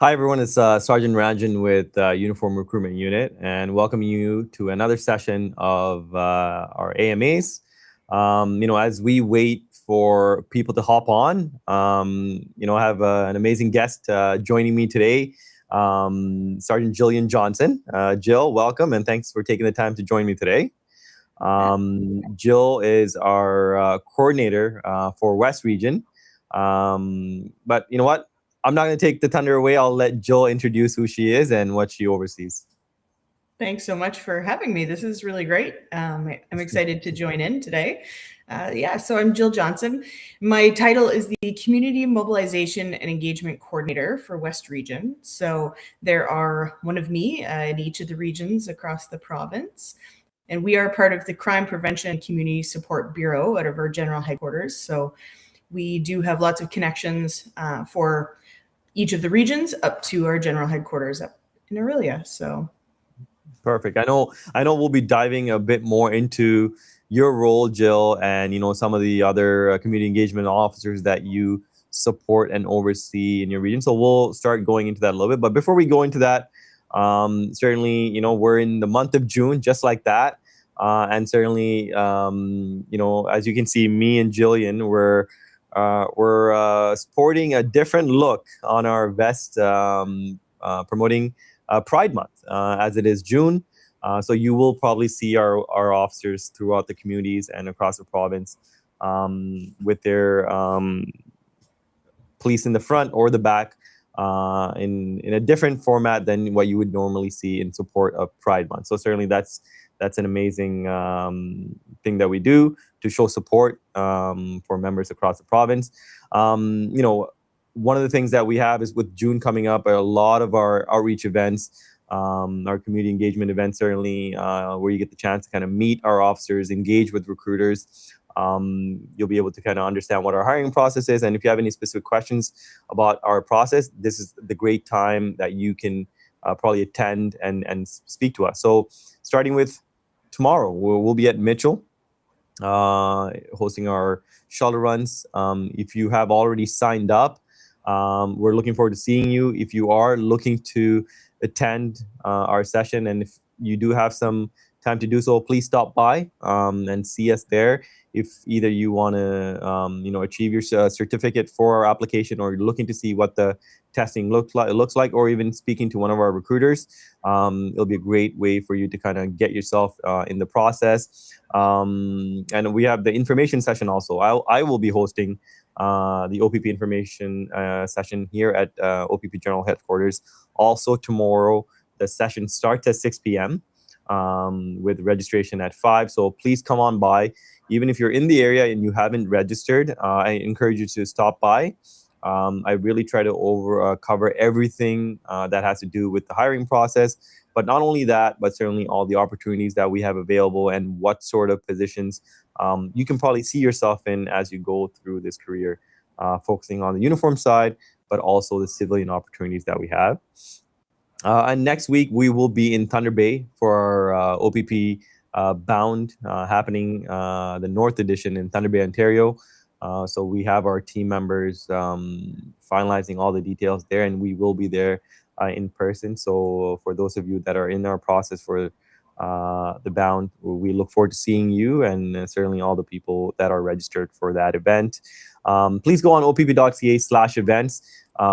Hi, everyone. It's Sergeant Ranjan with Uniform Recruitment Unit, and welcome you to another session of our AMAs. As we wait for people to hop on, I have an amazing guest joining me today, Sergeant Jillian Johnson. Jill, welcome, and thanks for taking the time to join me today. Jill is our coordinator for West Region. But you know what? I'm not going to take the thunder away. I'll let Jill introduce who she is and what she oversees. Thanks so much for having me. This is really great. I'm excited to join in today. So I'm Jill Johnson. My title is the Community Mobilization and Engagement Coordinator for West Region. So there are one of me in each of the regions across the province. And we are part of the Crime Prevention and Community Support Bureau out of our general headquarters. So we do have lots of connections for each of the regions up to our general headquarters up in Orillia. So perfect. I know we'll be diving a bit more into your role, Jill, and some of the other community engagement officers that you support and oversee in your region. So we'll start going into that a little bit. But before we go into that, certainly, we're in the month of June, just like that. And certainly, as you can see, me and Jillian, we're sporting a different look on our vest, promoting Pride Month, as it is June. So you will probably see our officers throughout the communities and across the province with their police in the front or the back in a different format than what you would normally see in support of Pride Month. So certainly that's an amazing thing that we do to show support for members across the province. One of the things that we have is with June coming up, a lot of our outreach events, our community engagement events, certainly where you get the chance to kind of meet our officers, engage with recruiters. You'll be able to kind of understand what our hiring process is. And if you have any specific questions about our process, this is the great time that you can probably attend and speak to us. So starting with tomorrow, we'll be at Mitchell hosting our shuttle runs. If you have already signed up, we're looking forward to seeing you. If you are looking to attend our session, and if you do have some time to do so, please stop by and see us there. If either you want to, achieve your certificate for our application, or you're looking to see what the testing looks like, or even speaking to one of our recruiters, it'll be a great way for you to kind of get yourself in the process. And we have the information session also. I will be hosting the OPP information session here at OPP General Headquarters. Also tomorrow, the session starts at 6 p.m. With registration at 5. So please come on by. Even if you're in the area and you haven't registered, I encourage you to stop by. I really try to cover everything that has to do with the hiring process. But not only that, but certainly all the opportunities that we have available and what sort of positions you can probably see yourself in as you go through this career, focusing on the uniform side, but also the civilian opportunities that we have. And next week, we will be in Thunder Bay for our OPP Bound happening, the North Edition in Thunder Bay, Ontario. So we have our team members finalizing all the details there, and we will be there in person. So for those of you that are in our process for the Bound, we look forward to seeing you, and certainly all the people that are registered for that event. Please go on opp.ca/events,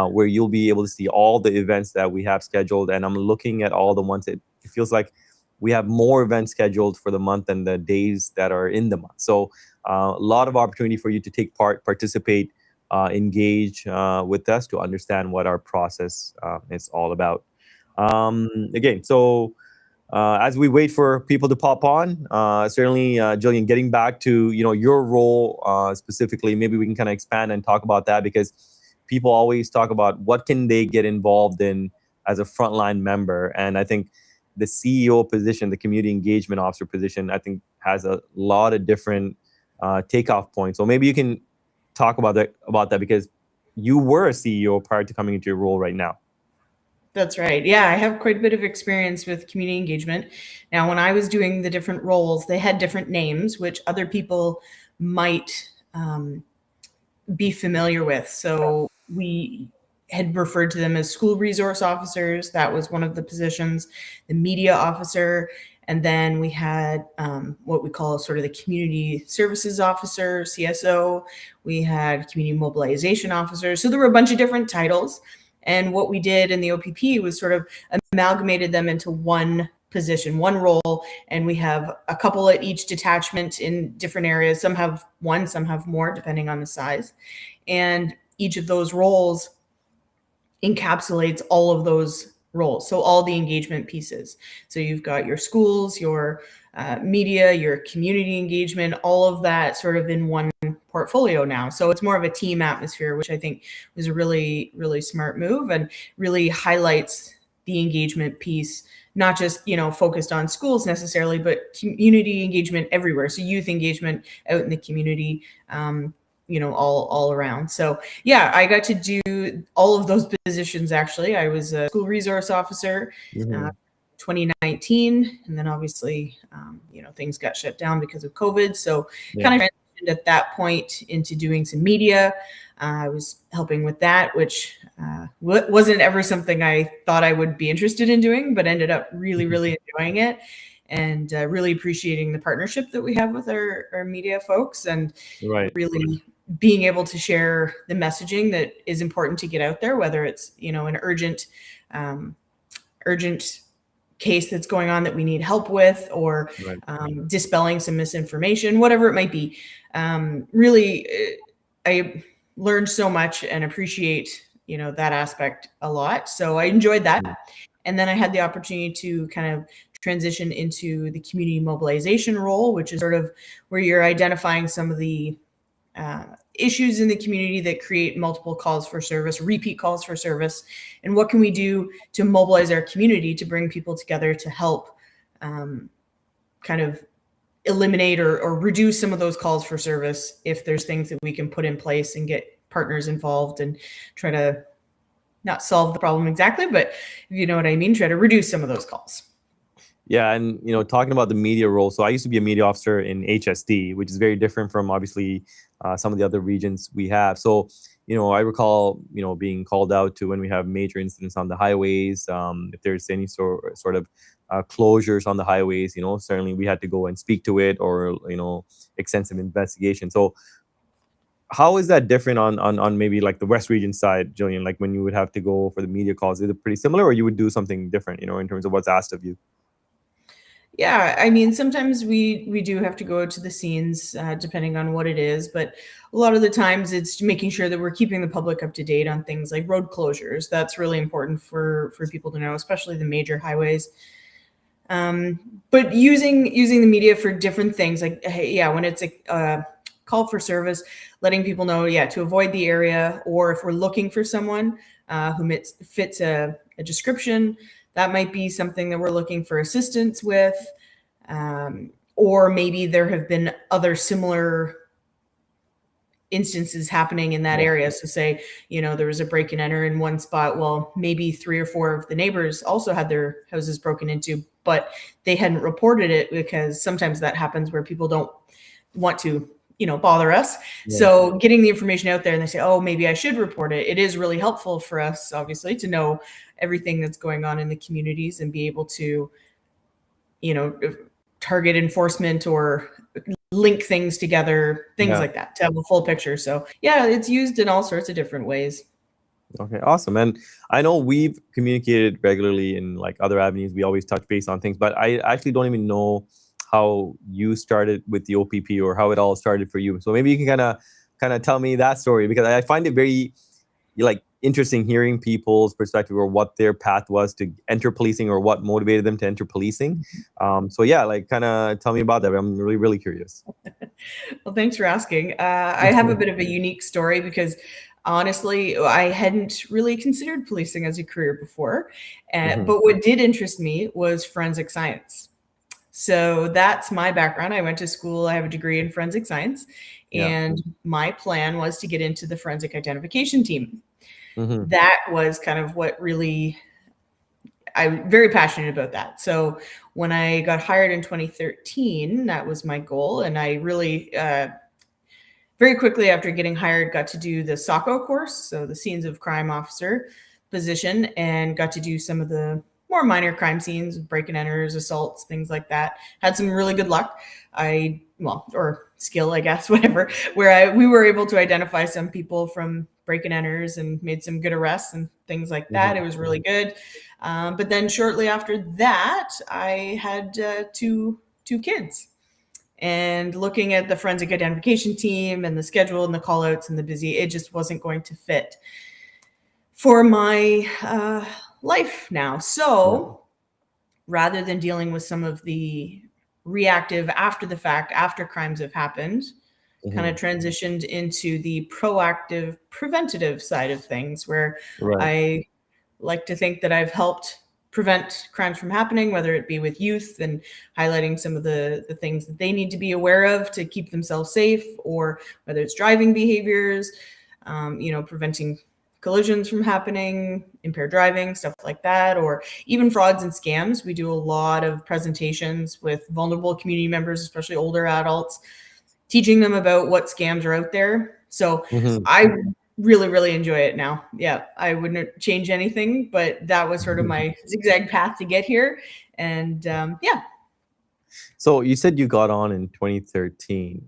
where you'll be able to see all the events that we have scheduled. And I'm looking at all the ones that it feels like we have more events scheduled for the month than the days that are in the month. So a lot of opportunity for you to take part, participate, engage with us to understand what our process is all about. Again, so as we wait for people to pop on, certainly, Jillian, getting back to your role specifically, maybe we can kind of expand and talk about that, because people always talk about what can they get involved in as a frontline member. And I think the CEO position, the community engagement officer position, I think has a lot of different takeoff points. So maybe you can talk about that because you were a CEO prior to coming into your role right now. That's right. Yeah, I have quite a bit of experience with community engagement. Now, when I was doing the different roles, they had different names, which other people might be familiar with. So we had referred to them as school resource officers. That was one of the positions, the media officer. And then we had what we call sort of the community services officer, CSO. We had community mobilization officer. So there were a bunch of different titles. And what we did in the OPP was sort of amalgamated them into one position, one role. And we have a couple at each detachment in different areas. Some have one, some have more, depending on the size. And each of those roles encapsulates all of those roles. So all the engagement pieces. So you've got your schools, your media, your community engagement, all of that sort of in one portfolio now. So it's more of a team atmosphere, which I think was a really, really smart move and really highlights the engagement piece, not just, focused on schools necessarily, but community engagement everywhere. So youth engagement out in the community, all around. So yeah, I got to do all of those positions. Actually, I was a school resource officer, 2019, and then obviously, things got shut down because of COVID. So kind of transitioned at that point into doing some media. I was helping with that, which wasn't ever something I thought I would be interested in doing, but ended up really, really enjoying it. And really appreciating the partnership that we have with our media folks, and really being able to share the messaging that is important to get out there, whether it's, an urgent case that's going on that we need help with, or dispelling some misinformation, whatever it might be. Really, I learned so much and appreciate, that aspect a lot. So I enjoyed that. And then I had the opportunity to kind of transition into the community mobilization role, which is sort of where you're identifying some of the issues in the community that create multiple calls for service, repeat calls for service, and what can we do to mobilize our community to bring people together to help kind of eliminate or reduce some of those calls for service, if there's things that we can put in place and get partners involved and try to not solve the problem exactly, but if you know what I mean, try to reduce some of those calls. Yeah, and talking about the media role, so I used to be a media officer in HSD, which is very different from obviously some of the other regions we have. So I recall being called out to when we have major incidents on the highways. If there's any sort of closures on the highways, certainly we had to go and speak to it, or extensive investigation. So how is that different on maybe like the West region side, Jillian? Like when you would have to go for the media calls, is it pretty similar, or you would do something different, in terms of what's asked of you? Yeah, I mean, sometimes we do have to go to the scenes, depending on what it is, but a lot of the times it's making sure that we're keeping the public up to date on things like road closures. That's really important for people to know, especially the major highways. But using the media for different things, like, hey, yeah, when it's a call for service, letting people know, to avoid the area, or if we're looking for someone who fits a description, that might be something that we're looking for assistance with, or maybe there have been other similar instances happening in that area. So say, there was a break and enter in one spot. Well, maybe 3 or 4 of the neighbors also had their houses broken into, but they hadn't reported it, because sometimes that happens where people don't want to bother us. So getting the information out there, and they say, oh, maybe I should report it. It is really helpful for us, obviously, to know everything that's going on in the communities and be able to, target enforcement or link things together, things like that, to have a full picture. So yeah, it's used in all sorts of different ways. Okay, awesome. And I know we've communicated regularly in like other avenues. We always touch base on things, but I actually don't even know how you started with the OPP, or how it all started for you. So maybe you can kind of tell me that story, because I find it very interesting hearing people's perspective, or what their path was to enter policing, or what motivated them to enter policing. So yeah, kind of tell me about that. I'm really, really curious. Well, thanks for asking. I have a bit of a unique story, because honestly, I hadn't really considered policing as a career before. But what did interest me was forensic science. So that's my background. I went to school. I have a degree in forensic science, and my plan was to get into the forensic identification team. That was kind of what really, I'm very passionate about that. So when I got hired in 2013, that was my goal. And I really very quickly after getting hired, got to do the SOCO course, so the Scenes of Crime Officer position, and got to do some of the more minor crime scenes, break and enters, assaults, things like that. Had some really good luck. Or skill, I guess, whatever, where we were able to identify some people from break and enters and made some good arrests and things like that. It was really good. But then shortly after that, I had two kids. And looking at the forensic identification team and the schedule and the call outs and the busy, it just wasn't going to fit for my life now. So rather than dealing with some of the reactive after the fact, after crimes have happened, kind of transitioned into the proactive, preventative side of things, where I like to think that I've helped prevent crimes from happening, whether it be with youth and highlighting some of the things that they need to be aware of to keep themselves safe, or whether it's driving behaviors, preventing collisions from happening, impaired driving, stuff like that, or even frauds and scams. We do a lot of presentations with vulnerable community members, especially older adults, teaching them about what scams are out there. So I really, really enjoy it now. Yeah, I wouldn't change anything, but that was sort of my zigzag path to get here. And So you said you got on in 2013.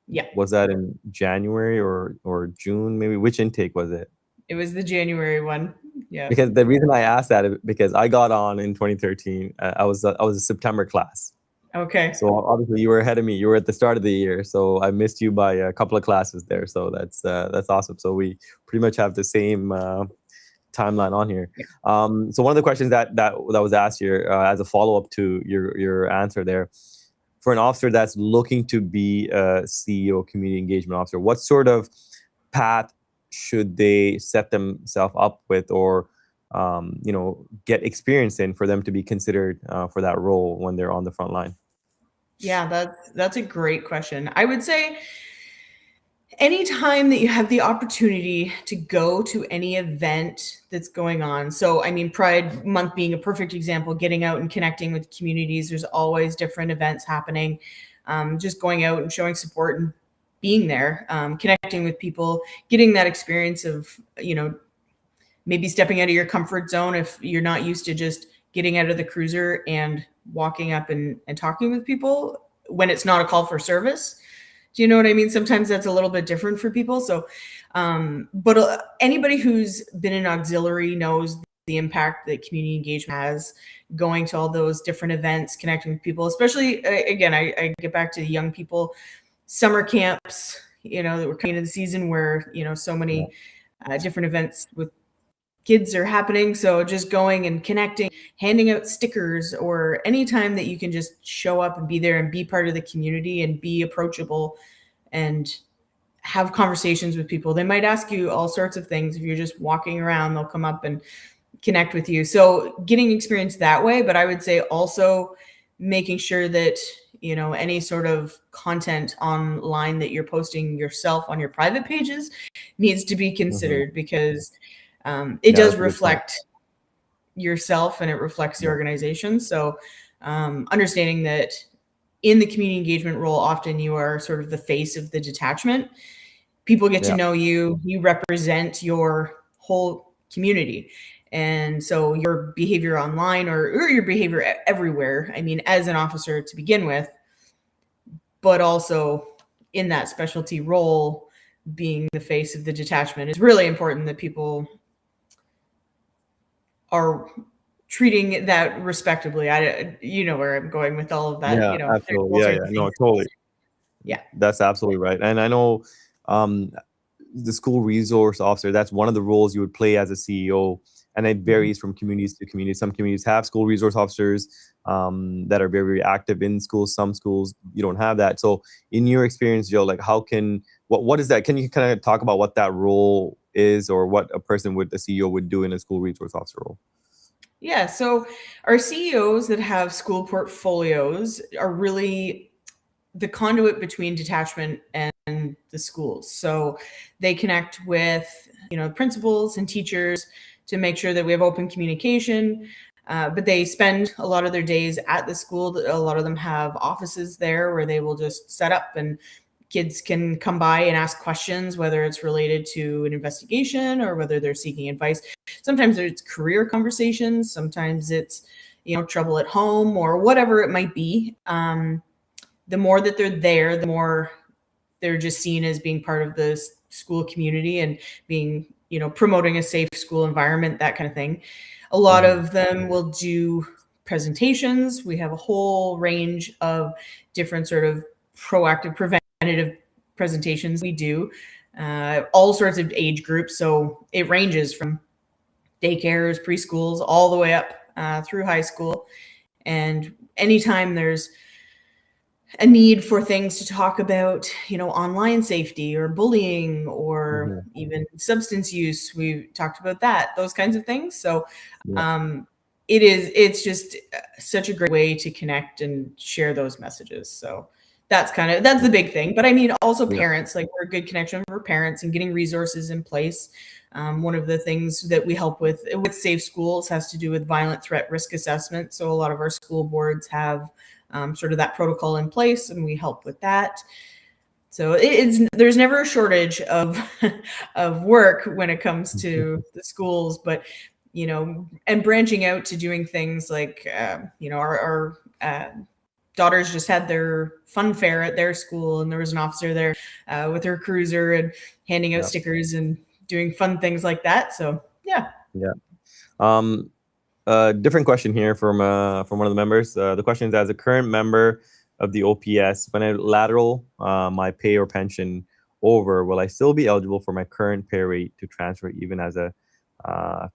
Yeah. Was that in January or June? Maybe which intake was it? It was the January one. Yeah. Because the reason I asked that is because I got on in 2013. I was a September class. Okay. So obviously you were ahead of me. You were at the start of the year, so I missed you by a couple of classes there. So that's awesome. So we pretty much have the same timeline on here. So one of the questions that was asked here as a follow up to your answer there, for an officer that's looking to be a CEO, community engagement officer, what sort of path should they set themselves up with, or get experience in for them to be considered for that role when they're on the front line? Yeah, that's a great question. I would say anytime that you have the opportunity to go to any event that's going on. So, I mean, Pride Month being a perfect example, getting out and connecting with communities. There's always different events happening. Just going out and showing support and being there, connecting with people, getting that experience of, maybe stepping out of your comfort zone if you're not used to just getting out of the cruiser and walking up and talking with people when it's not a call for service. Do you know what I mean? Sometimes that's a little bit different for people. So, but anybody who's been in auxiliary knows the impact that community engagement has, going to all those different events, connecting with people, especially, again, I get back to young people, summer camps, that we're coming into the season where, so many different events with kids are happening. So just going and connecting, handing out stickers, or anytime that you can just show up and be there and be part of the community and be approachable and have conversations with people. They might ask you all sorts of things. If you're just walking around, they'll come up and connect with you. So getting experience that way. But I would say also making sure that, any sort of content online that you're posting yourself on your private pages needs to be considered, because it does reflect yourself and it reflects the organization. So understanding that in the community engagement role, often you are sort of the face of the detachment. People get to know you, you represent your whole community. And so your behavior online or your behavior everywhere, I mean, as an officer to begin with, but also in that specialty role, being the face of the detachment, is really important that people are treating that respectably. You know where I'm going with all of that. Yeah, absolutely. No, totally. Yeah, that's absolutely right. And I know the school resource officer, that's one of the roles you would play as a CEO, and it varies from communities to communities. Some communities have school resource officers that are very, very active in schools. Some schools, you don't have that. So in your experience, Joe, like what is that? Can you kind of talk about what that role is, or what a CEO would do in a school resource officer role? Yeah, so our CEOs that have school portfolios are really the conduit between detachment and the schools. So they connect with, principals and teachers to make sure that we have open communication. But they spend a lot of their days at the school. A lot of them have offices there where they will just set up and kids can come by and ask questions, whether it's related to an investigation or whether they're seeking advice. Sometimes it's career conversations. Sometimes it's, trouble at home or whatever it might be. The more that they're there, the more they're just seen as being part of the school community and being, promoting a safe school environment, that kind of thing. A lot of them will do presentations. We have a whole range of different sort of proactive, preventative presentations we do, all sorts of age groups. So it ranges from daycares, preschools, all the way up through high school. And anytime there's a need for things to talk about, online safety or bullying or even substance use, we talked about that, those kinds of things. So it's just such a great way to connect and share those messages. So that's the big thing. But I mean, also parents, like we're a good connection for parents and getting resources in place. One of the things that we help with Safe Schools has to do with violent threat risk assessment. So a lot of our school boards have sort of that protocol in place, and we help with that. So there's never a shortage of of work when it comes to the schools, but and branching out to doing things like our daughters just had their fun fair at their school, and there was an officer there with her cruiser and handing out stickers and doing fun things like that. So yeah. Different question here from one of the members. The question is, as a current member of the OPS, when I lateral my pay or pension over, will I still be eligible for my current pay rate to transfer even as a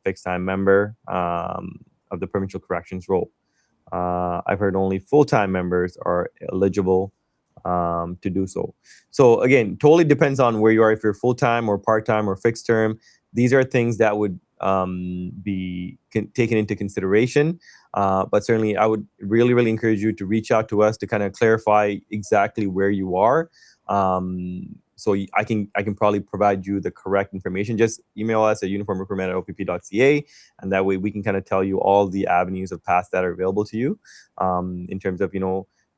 fixed time member of the provincial corrections role? I've heard only full-time members are eligible to do so. So again, totally depends on where you are, if you're full-time or part-time or fixed term. These are things that would be taken into consideration. But certainly I would really, really encourage you to reach out to us to kind of clarify exactly where you are. So I can probably provide you the correct information. Just email us at uniformrecruitment@opp.ca, and that way we can kind of tell you all the avenues of paths that are available to you in terms of,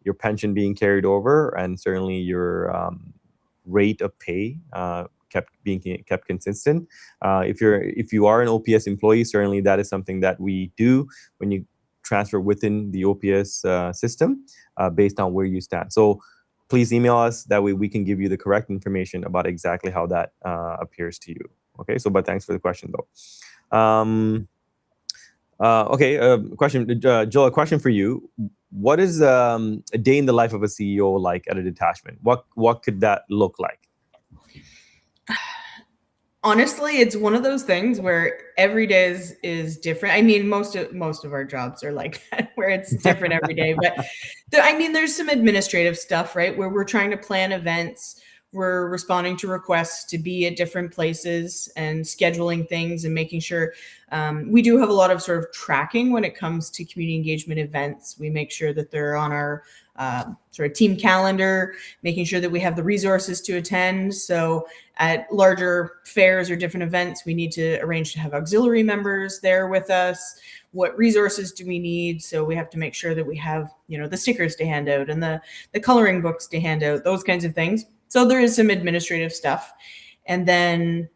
your pension being carried over, and certainly your rate of pay kept consistent. If you are an OPS employee, certainly that is something that we do when you transfer within the OPS system based on where you stand. So please email us. That way we can give you the correct information about exactly how that appears to you. Okay, but thanks for the question though. Question, Jill, a question for you. What is a day in the life of a CEO like at a detachment? What could that look like? Honestly, it's one of those things where every day is different. I mean, most of our jobs are like that, where it's different every day. But there's some administrative stuff, right, where we're trying to plan events. We're responding to requests to be at different places and scheduling things and making sure we do have a lot of sort of tracking when it comes to community engagement events. We make sure that they're on our sort of team calendar, making sure that we have the resources to attend. So at larger fairs or different events, we need to arrange to have auxiliary members there with us. What resources do we need? So we have to make sure that we have, the stickers to hand out and the coloring books to hand out, those kinds of things. So there is some administrative stuff. And then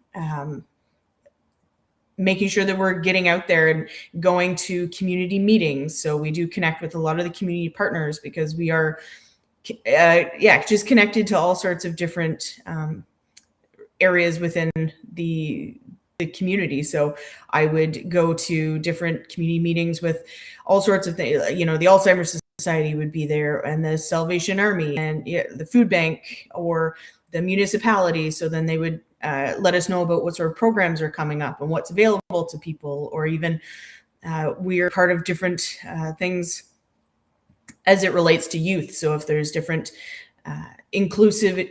making sure that we're getting out there and going to community meetings. So we do connect with a lot of the community partners because we are, just connected to all sorts of different areas within the community. So I would go to different community meetings with all sorts of things. The Alzheimer's Society would be there, and the Salvation Army, and the food bank or the municipality. So then they would let us know about what sort of programs are coming up and what's available to people, or even we are part of different things as it relates to youth. So if there's different inclusive,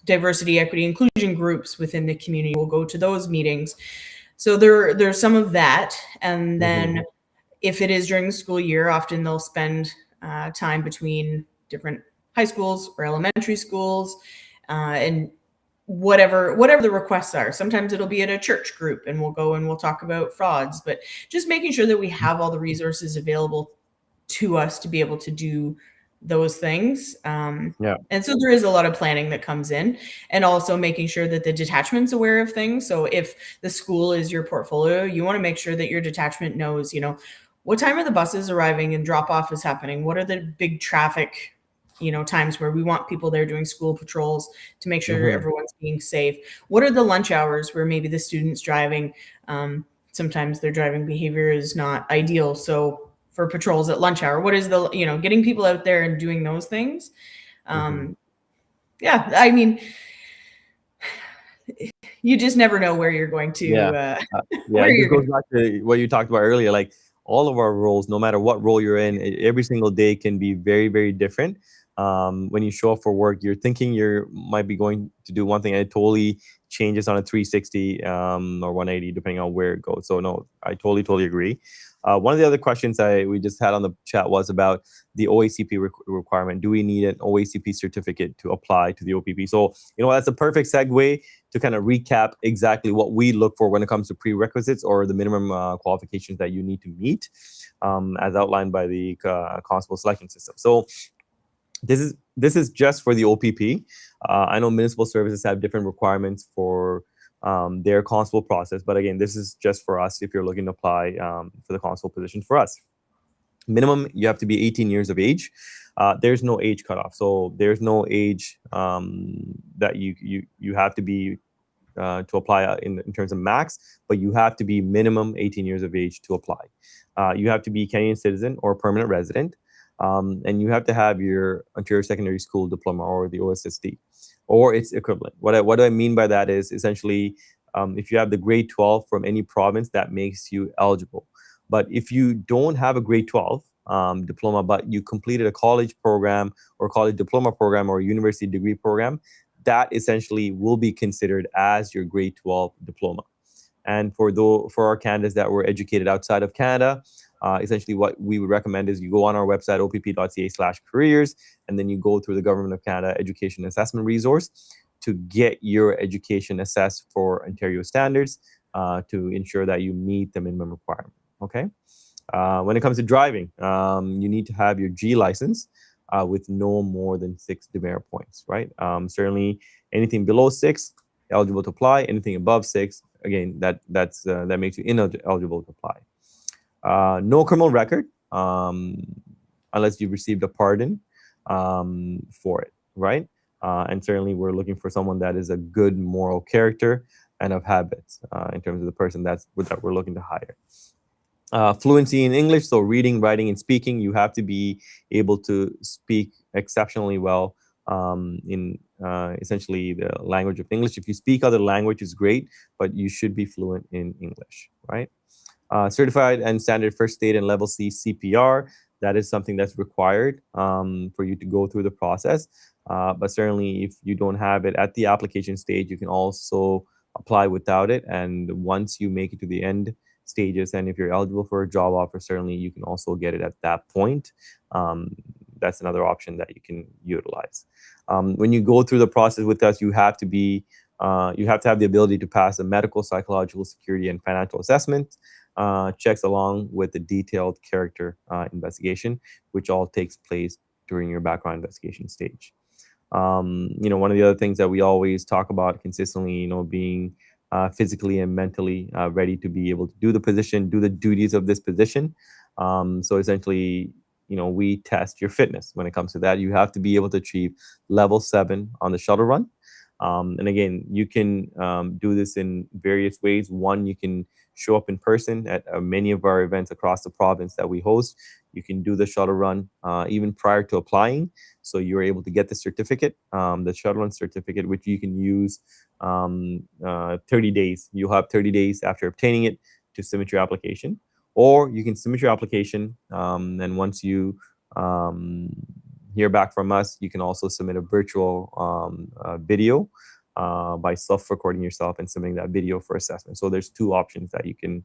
diversity, equity, inclusion groups within the community, we'll go to those meetings. So there's some of that. And then if it is during the school year, often they'll spend time between different high schools or elementary schools and whatever the requests are. Sometimes it'll be at a church group and we'll go and we'll talk about frauds, but just making sure that we have all the resources available to us to be able to do those things. Yeah. And so there is a lot of planning that comes in, and also making sure that the detachment's aware of things. So if the school is your portfolio, you want to make sure that your detachment knows, what time are the buses arriving and drop off is happening? What are the big traffic, times where we want people there doing school patrols to make sure Mm-hmm. everyone's being safe? What are the lunch hours where maybe the student's driving? Sometimes their driving behavior is not ideal. So for patrols at lunch hour, what is getting people out there and doing those things? Mm-hmm. Yeah, I mean, you just never know where you're going Yeah. to, Yeah. where It just you're goes going back to what you talked about earlier. Like all of our roles, no matter what role you're in, every single day can be very, very different. When you show up for work, you're thinking you might be going to do one thing, and it totally changes on a 360 or 180, depending on where it goes. So no, I totally, totally agree. One of the other questions we just had on the chat was about the OACP requirement. Do we need an OACP certificate to apply to the OPP? So, that's a perfect segue to kind of recap exactly what we look for when it comes to prerequisites or the minimum qualifications that you need to meet, as outlined by the constable selection system. So this is just for the OPP. I know municipal services have different requirements for their constable process, but again, this is just for us if you're looking to apply for the constable position for us. Minimum, you have to be 18 years of age. There's no age cutoff, so there's no age that you have to be to apply in terms of max, but you have to be minimum 18 years of age to apply. You have to be Canadian citizen or permanent resident, and you have to have your Ontario Secondary School diploma or the OSSD or its equivalent. What do I mean by that is essentially if you have the grade 12 from any province, that makes you eligible. But if you don't have a grade 12 diploma, but you completed a college program or college diploma program or a university degree program, that essentially will be considered as your grade 12 diploma. And for our candidates that were educated outside of Canada, essentially what we would recommend is you go on our website, opp.ca/careers, and then you go through the Government of Canada Education Assessment Resource to get your education assessed for Ontario standards to ensure that you meet the minimum requirement. Okay. When it comes to driving, you need to have your G license with no more than 6 demerit points, right? Certainly anything below 6, eligible to apply. Anything above 6, again, that makes you ineligible to apply. No criminal record, unless you've received a pardon for it, right? And certainly we're looking for someone that is a good moral character and of habits in terms of the person that we're looking to hire. Fluency in English, so reading, writing, and speaking. You have to be able to speak exceptionally well in essentially the language of English. If you speak other languages, great, but you should be fluent in English, right? Certified and standard first aid and level C CPR. That is something that's required for you to go through the process. But certainly, if you don't have it at the application stage, you can also apply without it. And once you make it to the end stages, and if you're eligible for a job offer, certainly you can also get it at that point. That's another option that you can utilize. When you go through the process with us, you have to have the ability to pass a medical, psychological, security, and financial assessment checks along with the detailed character investigation, which all takes place during your background investigation stage. One of the other things that we always talk about consistently, being physically and mentally ready to be able to do the position, do the duties of this position. So essentially, we test your fitness when it comes to that. You have to be able to achieve level 7 on the shuttle run. And again, you can do this in various ways. One, you can show up in person at many of our events across the province that we host. You can do the shuttle run even prior to applying. So you're able to get the certificate, the shuttle run certificate, which you can use 30 days. You'll have 30 days after obtaining it to submit your application. Or you can submit your application, and once you hear back from us, you can also submit a virtual video by self-recording yourself and submitting that video for assessment. So there's 2 options that you can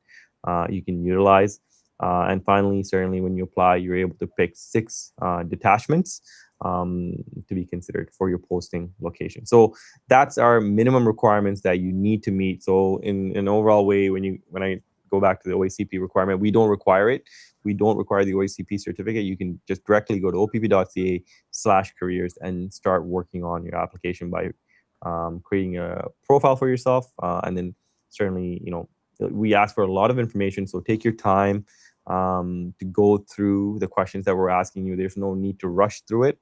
utilize. And finally, certainly when you apply, you're able to pick 6 detachments to be considered for your posting location. So that's our minimum requirements that you need to meet. So in an overall way, when I go back to the OACP requirement, we don't require it. we don't require the OACP certificate. You can just directly go to opp.ca/careers and start working on your application by creating a profile for yourself. And then certainly, we ask for a lot of information, so take your time to go through the questions that we're asking you. There's no need to rush through it,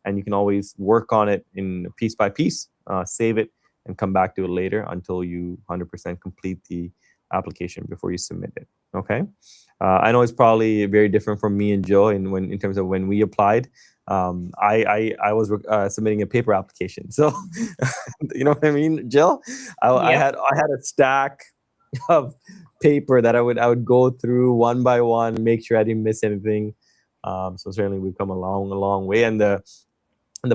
and you can always work on it in piece by piece, save it, and come back to it later until you 100% complete the application before you submit it. Okay. I know it's probably very different from me and Jill in terms of when we applied. I was submitting a paper application, so you know what I mean, Jill. I had a stack of paper that I would go through one by one, make sure I didn't miss anything. So certainly we've come a long way, and the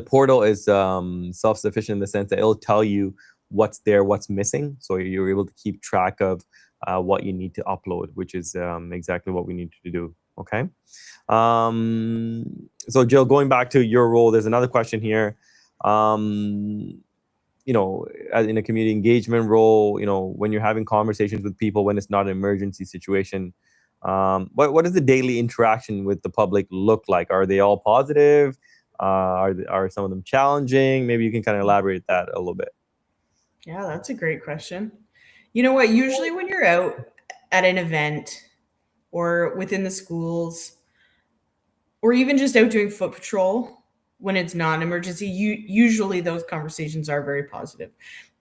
portal is self-sufficient in the sense that it'll tell you what's there, what's missing, so you're able to keep track of what you need to upload, which is exactly what we need to do. Okay. So Jill, going back to your role, there's another question here. In a community engagement role, when you're having conversations with people when it's not an emergency situation, what does the daily interaction with the public look like? Are they all positive? Are some of them challenging? Maybe you can kind of elaborate that a little bit. Yeah, that's a great question. You know what? Usually when you're out at an event or within the schools, or even just out doing foot patrol when it's not an emergency, usually those conversations are very positive.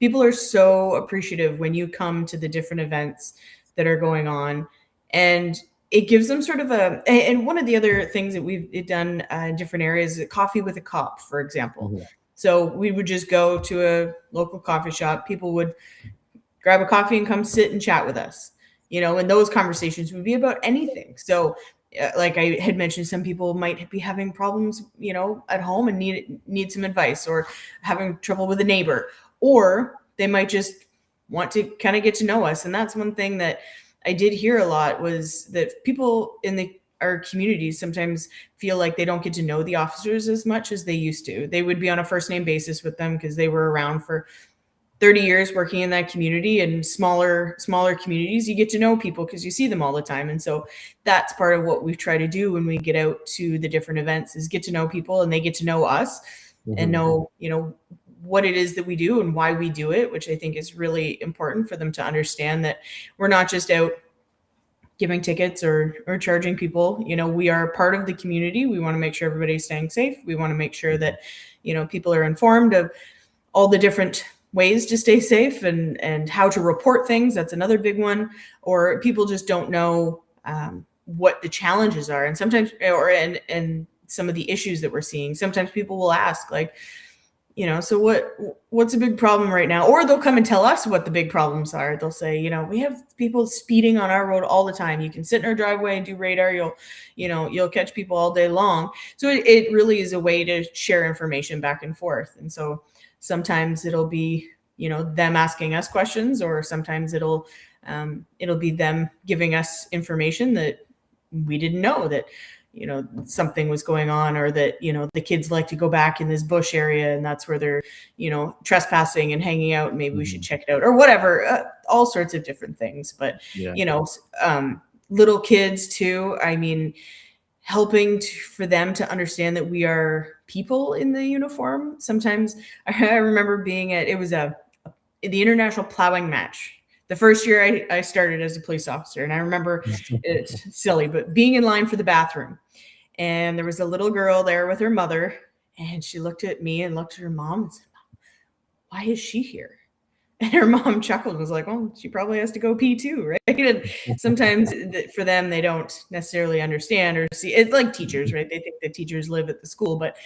People are so appreciative when you come to the different events that are going on, and it gives them sort of and one of the other things that we've done in different areas is coffee with a cop, for example. Mm-hmm. So we would just go to a local coffee shop. People would grab a coffee and come sit and chat with us, and those conversations would be about anything. So like I had mentioned, some people might be having problems, at home and need some advice, or having trouble with a neighbor, or they might just want to kind of get to know us. And that's one thing that I did hear a lot, was that people in our communities sometimes feel like they don't get to know the officers as much as they used to. They would be on a first name basis with them because they were around for 30 years working in that community. And smaller communities, you get to know people because you see them all the time. And so that's part of what we try to do when we get out to the different events, is get to know people, and they get to know us. Mm-hmm. And know, what it is that we do and why we do it, which I think is really important for them to understand, that we're not just out giving tickets or charging people. We are part of the community. We want to make sure everybody's staying safe. We want to make sure that, people are informed of all the different ways to stay safe and how to report things. That's another big one. Or people just don't know what the challenges are. And sometimes, and some of the issues that we're seeing, sometimes people will ask, like, so what's a big problem right now? Or they'll come and tell us what the big problems are. They'll say, we have people speeding on our road all the time. You can sit in our driveway and do radar. You'll catch people all day long. So it really is a way to share information back and forth. And so sometimes it'll be, them asking us questions, or sometimes it'll be them giving us information that we didn't know, that something was going on, or that, the kids like to go back in this bush area and that's where they're, trespassing and hanging out. Maybe we should check it out, or whatever, all sorts of different things. But, little kids too, helping for them to understand that we are people in the uniform. Sometimes I remember being at, it was the international plowing match. The first year I started as a police officer, and I remember, it's silly, but being in line for the bathroom, and there was a little girl there with her mother, and she looked at me and looked at her mom and said, "Why is she here?" And her mom chuckled and was like, "Well, she probably has to go pee too, right?" And sometimes for them, they don't necessarily understand or see. It's like teachers, right? They think that teachers live at the school, but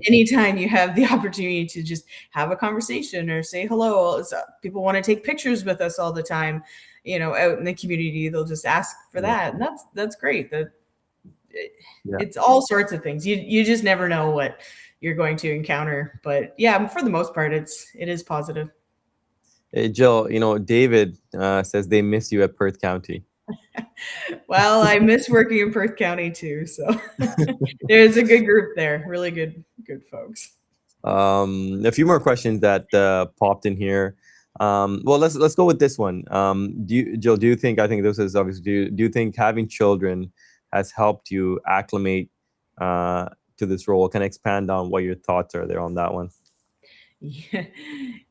anytime you have the opportunity to just have a conversation or say hello, people want to take pictures with us all the time, out in the community, they'll just ask for that. And that's great. It's all sorts of things. You just never know what you're going to encounter. But yeah, for the most part, it is positive. Hey, Jill, David says they miss you at Perth County. Well, I miss working in Perth County too. So there's a good group there. Really good folks. A few more questions that popped in here. Well, let's go with this one. Jill, do you think, I think this is obvious, do you think having children has helped you acclimate uh, to this role? Can I expand on what your thoughts are there on that one?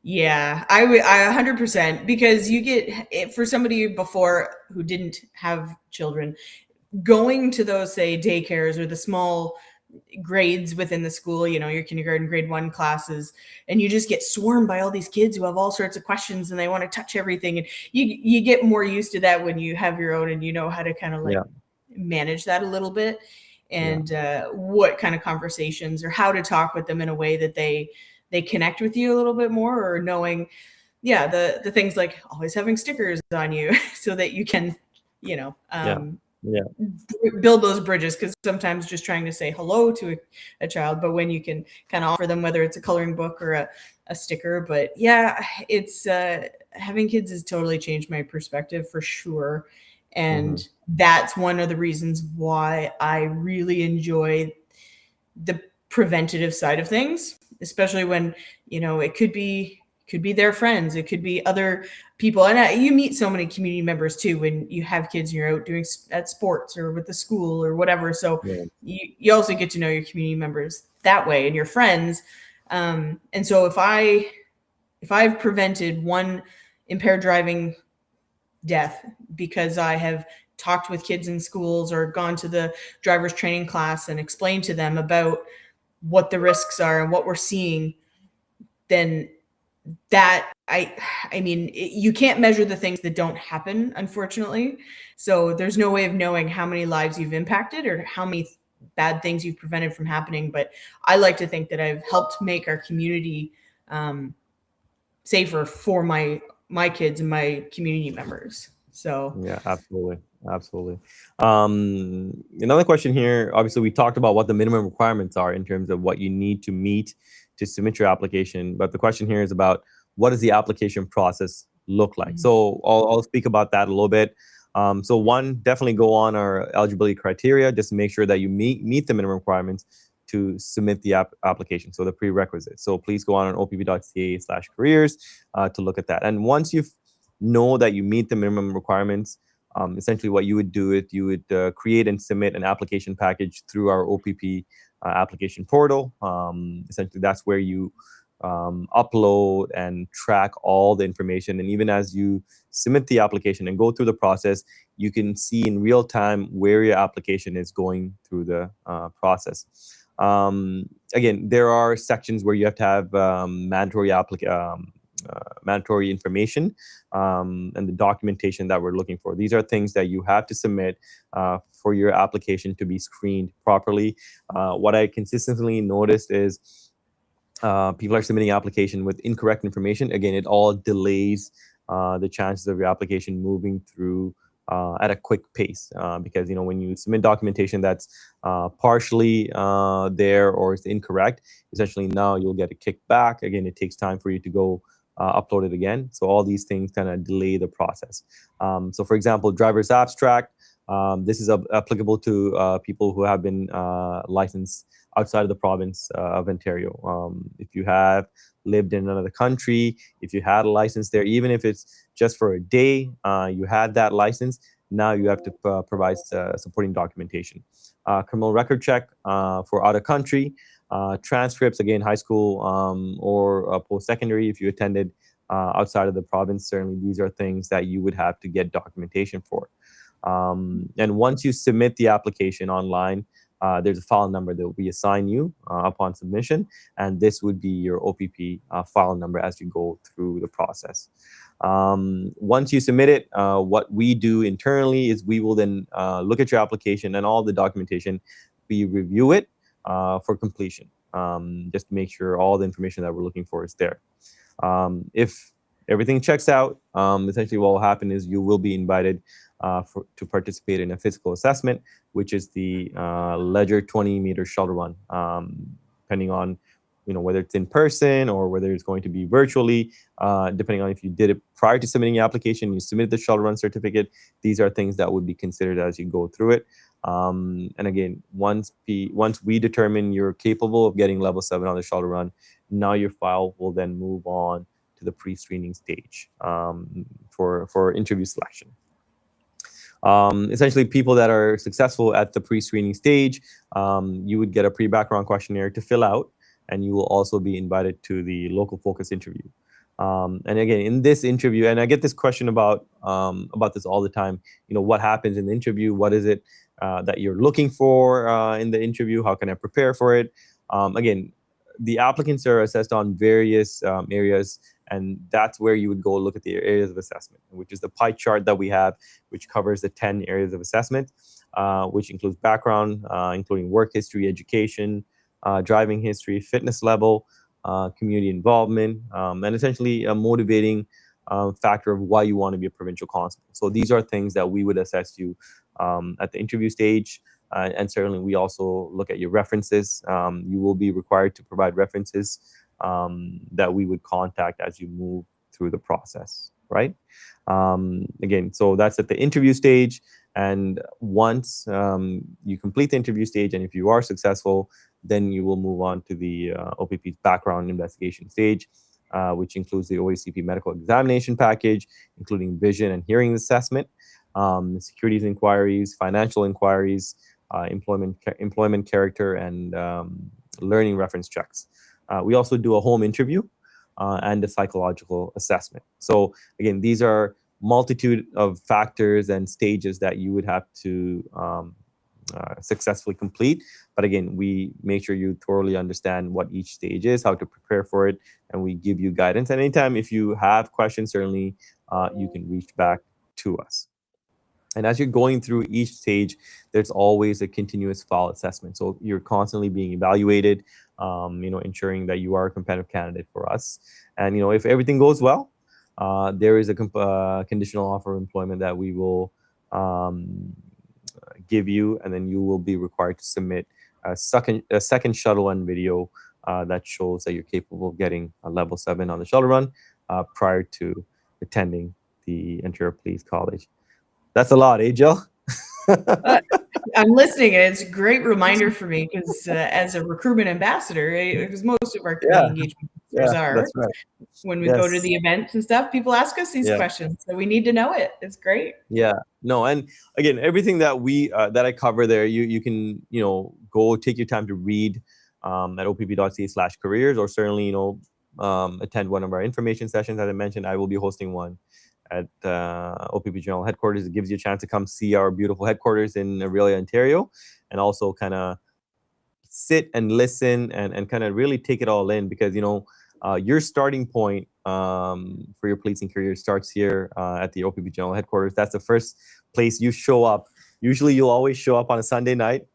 Yeah, I 100%, because you get for somebody before who didn't have children, going to those, say, daycares or the small grades within the school, your kindergarten, grade 1 classes, and you just get swarmed by all these kids who have all sorts of questions and they want to touch everything, and you get more used to that when you have your own and you know how to kind of like Yeah, manage that a little bit, yeah, and what kind of conversations or how to talk with them in a way that they connect with you a little bit more, or knowing, yeah, the things like always having stickers on you so that you can, you know, yeah, um, yeah, build those bridges, because sometimes just trying to say hello to a child, but when you can kind of offer them, whether it's a coloring book or a sticker. But yeah, it's having kids has totally changed my perspective for sure, hmm, and that's one of the reasons why I really enjoy the preventative side of things, especially when, it could be their friends, it could be other people, and you meet so many community members too when you have kids and you're out doing at sports or with the school or whatever. So yeah, you also get to know your community members that way and your friends. And so if I've prevented one impaired driving death because I have talked with kids in schools or gone to the driver's training class and explained to them about what the risks are and what we're seeing, then that I mean, you can't measure the things that don't happen, unfortunately. So there's no way of knowing how many lives you've impacted or how many bad things you've prevented from happening. But I like to think that I've helped make our community um, safer for my kids and my community members. So yeah, absolutely, absolutely. Another question here. Obviously, we talked about what the minimum requirements are in terms of what you need to meet to submit your application. But the question here is about, what does the application process look like? So I'll speak about that a little bit. So one, definitely go on our eligibility criteria just to make sure that you meet the minimum requirements to submit the application. So the prerequisites. So please go on opp.ca/careers to look at that. And once you know that you meet the minimum requirements, essentially what you would do is you would create and submit an application package through our OPP application portal. Essentially, that's where you upload and track all the information. And even as you submit the application and go through the process, you can see in real time where your application is going through the process. Again, there are sections where you have to have mandatory information and the documentation that we're looking for. These are things that you have to submit for your application to be screened properly. What I consistently noticed is people are submitting application with incorrect information. Again, it all delays the chances of your application moving through at a quick pace, because when you submit documentation that's partially there or it's incorrect, essentially now you'll get a kickback. Again, it takes time for you to go upload it again. So all these things kind of delay the process. So for example, driver's abstract, this is applicable to people who have been licensed outside of the province of Ontario. If you have lived in another country, if you had a license there, even if it's just for a day, you had that license, now you have to provide supporting documentation. Criminal record check for out of country, transcripts, again, high school or post-secondary, if you attended outside of the province, certainly these are things that you would have to get documentation for. And once you submit the application online, there's a file number that will be assigned you upon submission, and this would be your OPP file number as you go through the process. Once you submit it, what we do internally is we will then look at your application and all the documentation. We review it for completion, just to make sure all the information that we're looking for is there. If everything checks out, essentially what will happen is you will be invited to participate in a physical assessment, which is the Ledger 20-meter shuttle run, depending on whether it's in person or whether it's going to be virtually, depending on if you did it prior to submitting your application, you submitted the shuttle run certificate. These are things that would be considered as you go through it. And again, once we determine you're capable of getting level 7 on the shuttle run, now your file will then move on to the pre-screening stage for interview selection. Essentially, people that are successful at the pre-screening stage, you would get a pre-background questionnaire to fill out, and you will also be invited to the local focus interview. And again, in this interview, and I get this question about this all the time, what happens in the interview? What is it that you're looking for in the interview? How can I prepare for it? Again, the applicants are assessed on various areas, and that's where you would go look at the areas of assessment, which is the pie chart that we have, which covers the 10 areas of assessment, which includes background, including work history, education, driving history, fitness level, community involvement, and essentially a motivating factor of why you want to be a provincial constable. So these are things that we would assess you at the interview stage. And certainly we also look at your references. You will be required to provide references that we would contact as you move through the process, right? Again, so that's at the interview stage. And once you complete the interview stage, and if you are successful, then you will move on to the OPP's background investigation stage, which includes the OACP medical examination package, including vision and hearing assessment, securities inquiries, financial inquiries, employment character, and learning reference checks. We also do a home interview and a psychological assessment. So again, these are multitude of factors and stages that you would have to successfully complete. But again, we make sure you thoroughly understand what each stage is, how to prepare for it, and we give you guidance. And anytime if you have questions, certainly you can reach back to us. And as you're going through each stage, there's always a continuous file assessment. So you're constantly being evaluated, ensuring that you are a competitive candidate for us. And, if everything goes well, there is a conditional offer of employment that we will give you, and then you will be required to submit a second shuttle run video that shows that you're capable of getting a level 7 on the shuttle run prior to attending the Ontario Police College. That's a lot, Jill? I'm listening, and it's a great reminder for me because as a recruitment ambassador, because most of our community engagement are, that's right. When we go to the events and stuff, people ask us these questions, so we need to know it. It's great. Yeah, no, and again, everything that we that I cover there, you can go take your time to read at opp.ca/careers, or certainly attend one of our information sessions. As I mentioned, I will be hosting one at OPP General Headquarters. It gives you a chance to come see our beautiful headquarters in Aurelia, Ontario, and also kind of sit and listen and kind of really take it all in, because your starting point for your policing career starts here at the OPP General Headquarters. That's the first place you show up. Usually you'll always show up on a Sunday night.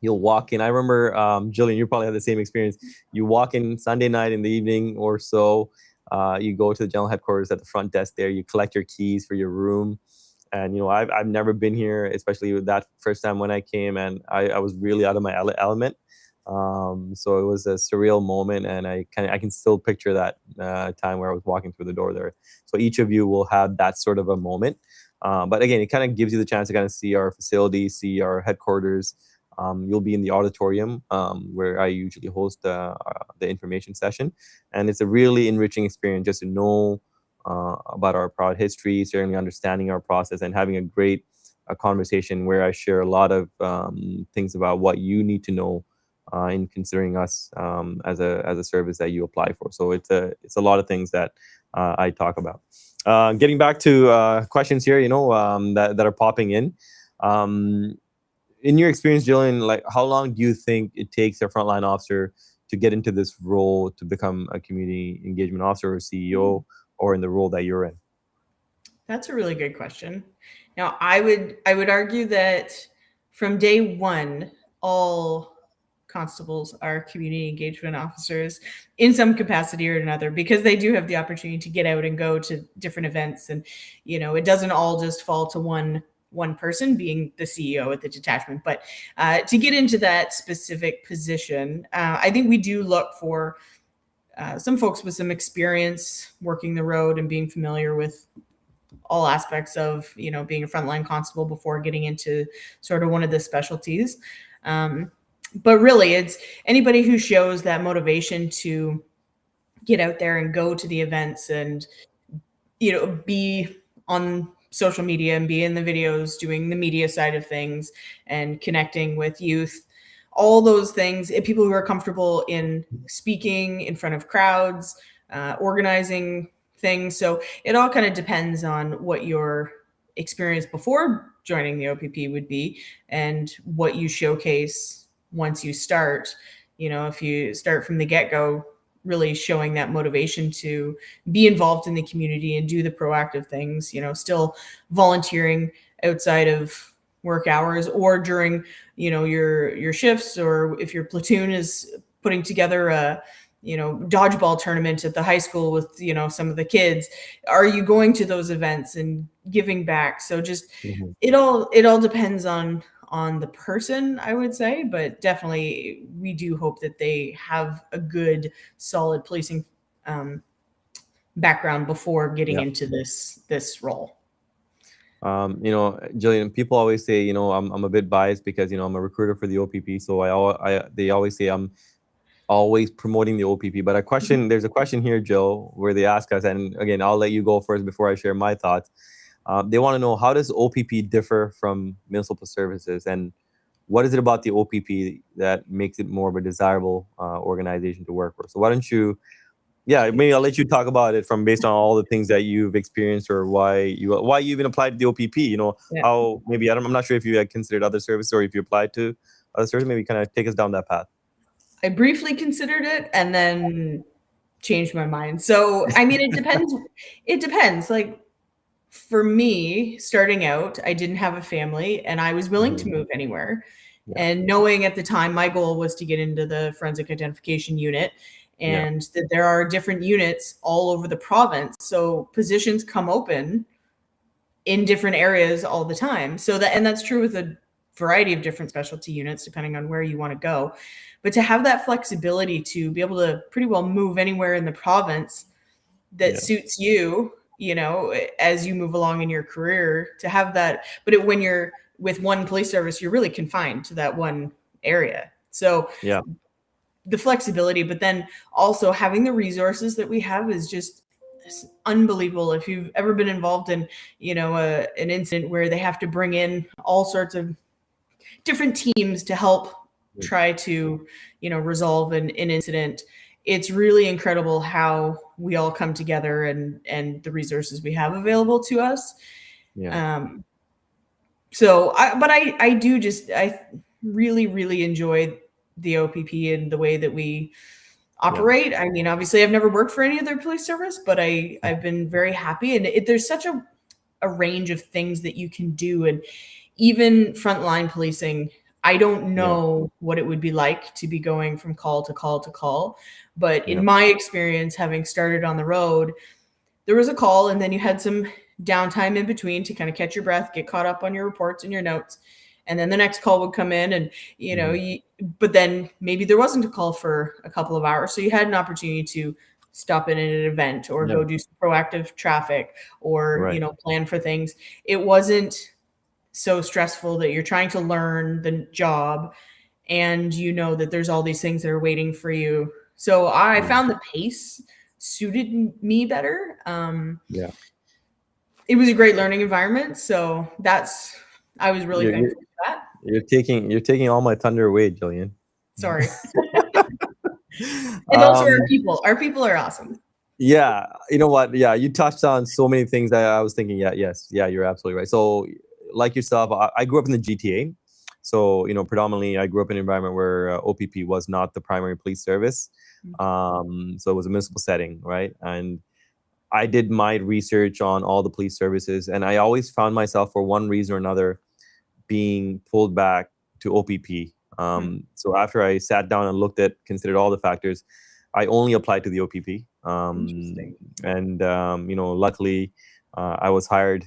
You'll walk in. I remember, Jillian, you probably have the same experience. You walk in Sunday night in the evening or so. You go to the general headquarters at the front desk there. You collect your keys for your room. And, I've never been here, especially with that first time when I came, and I was really out of my element. So it was a surreal moment, and I can still picture that time where I was walking through the door there. So each of you will have that sort of a moment. But again, it kind of gives you the chance to kind of see our facility, see our headquarters. You'll be in the auditorium where I usually host the information session. And it's a really enriching experience just to know about our proud history, certainly understanding our process, and having a great conversation where I share a lot of things about what you need to know in considering us as a service that you apply for. So it's a lot of things that I talk about. Getting back to questions here, that are popping in. In your experience, Jillian, like, how long do you think it takes a frontline officer to get into this role to become a community engagement officer or CEO, or in the role that you're in? That's a really good question. Now, I would argue that from day one, all constables are community engagement officers in some capacity or another, because they do have the opportunity to get out and go to different events, and it doesn't all just fall to one person being the CEO at the detachment. But to get into that specific position, I think we do look for some folks with some experience working the road and being familiar with all aspects of, being a frontline constable before getting into sort of one of the specialties. But really, it's anybody who shows that motivation to get out there and go to the events and, be on social media and be in the videos, doing the media side of things and connecting with youth, all those things, people who are comfortable in speaking in front of crowds, organizing things. So it all kind of depends on what your experience before joining the OPP would be and what you showcase once you start. If you start from the get-go, really showing that motivation to be involved in the community and do the proactive things, still volunteering outside of work hours or during, your shifts, or if your platoon is putting together a, dodgeball tournament at the high school with, some of the kids, are you going to those events and giving back? So just Mhm. it all depends on the person, I would say, but definitely we do hope that they have a good, solid policing background before getting Yeah. into this role. Jillian, people always say, I'm a bit biased because, I'm a recruiter for the OPP. So they always say I'm always promoting the OPP. But there's a question here, Jill, where they ask us, and again, I'll let you go first before I share my thoughts. They want to know, how does OPP differ from municipal services, and what is it about the OPP that makes it more of a desirable organization to work for? So why don't you, maybe I'll let you talk about it from based on all the things that you've experienced, or why you even applied to the OPP. Yeah. How maybe I'm not sure if you had considered other services or if you applied to other services. Maybe kind of take us down that path. I briefly considered it and then changed my mind. So, I mean, it depends. It depends. Like, for me, starting out, I didn't have a family and I was willing to Mhm. move anywhere. Yeah. And knowing at the time my goal was to get into the forensic identification unit, Yeah. and that there are different units all over the province. So positions come open in different areas all the time. And that's true with a variety of different specialty units, depending on where you want to go. But to have that flexibility to be able to pretty well move anywhere in the province that Yeah. suits you, as you move along in your career, to have that. But when you're with one police service, you're really confined to that one area. So Yeah. the flexibility, but then also having the resources that we have is just unbelievable. If you've ever been involved in, an incident where they have to bring in all sorts of different teams to help try to, resolve an incident, it's really incredible how we all come together and the resources we have available to us. Yeah. I really, really enjoy the OPP and the way that we operate. I mean, obviously I've never worked for any other police service, but I've been very happy. And there's such a range of things that you can do. And even frontline policing, I don't know what it would be like to be going from call to call to call. But in my experience, having started on the road, there was a call and then you had some downtime in between to kind of catch your breath, get caught up on your reports and your notes. And then the next call would come in and, but then maybe there wasn't a call for a couple of hours. So you had an opportunity to stop in at an event or go do some proactive traffic or, Right. Plan for things. It wasn't so stressful that you're trying to learn the job and that there's all these things that are waiting for you. So I found the pace suited me better. Yeah. It was a great learning environment. So I was really thankful for that. You're taking all my thunder away, Jillian. Sorry. And also our people. Our people are awesome. Yeah, you know what? Yeah, you touched on so many things that I was thinking. Yeah, you're absolutely right. So, like yourself, I grew up in the GTA. So, predominantly I grew up in an environment where OPP was not the primary police service. So it was a municipal setting, right? And I did my research on all the police services, and I always found myself, for one reason or another, being pulled back to OPP. So after I sat down and considered all the factors, I only applied to the OPP. And luckily, I was hired